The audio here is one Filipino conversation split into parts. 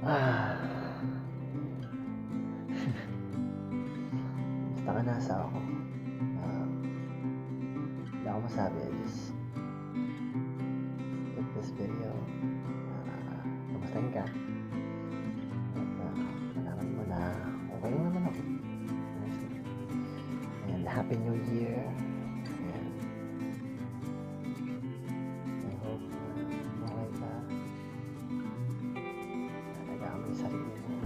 Ah. Basta ka nasa ako. Wala akong masabi. I just took this video. Kamustahin ka? At malaman mo na okay lang naman ako. And Happy New Year. And I hope okay ka. Alagaan mo yung sarili mo.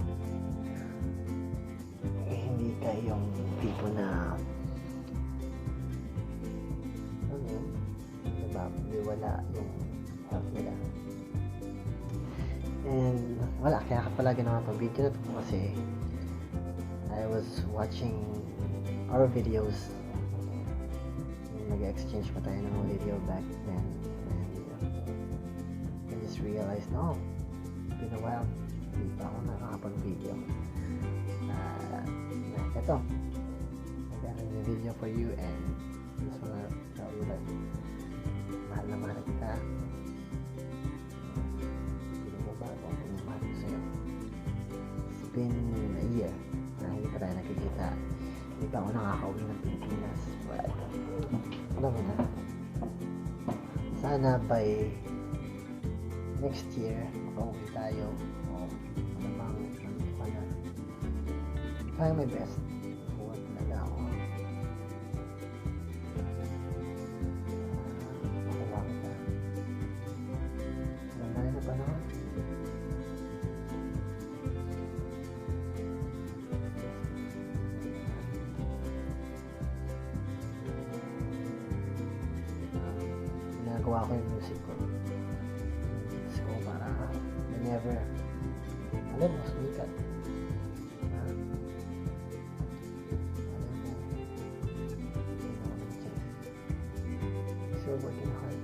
Hindi ka yung tipo na wala yung health nila. And wala, kaya ka pala ginawa itong video na ito kasi I was watching our videos. Nag-exchange pa tayo ng video back then, and I just realized, no, been a while, hindi pa ako nakakapag-video. Ito, I got a new video for you, and just wanna tell you that mahal na mahal kita. Hindi mo ba ako kung mahal ko sa'yo? It's been a year na hindi pa tayo nakikita. Hindi pa ako nakakauwi ng Pilipinas. But alam mo na, sana by next year makauwi tayo o malamang nandito ka na. Try my best. Huwag talaga ako. Makuha kita. Ganda rin na panahon. Ginagawa ko yung music ko. So, para whenever alam mo, sumikat. Still working hard.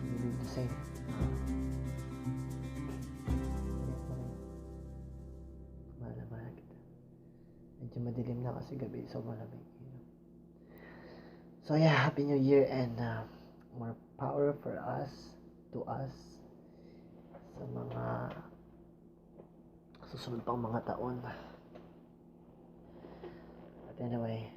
You do the same. Mahal na mahal kita. Medyo madilim na kasi gabi, so malamig. So yeah, Happy New Year, and more power for us, to us, sa mga susunod pang mga taon. But anyway,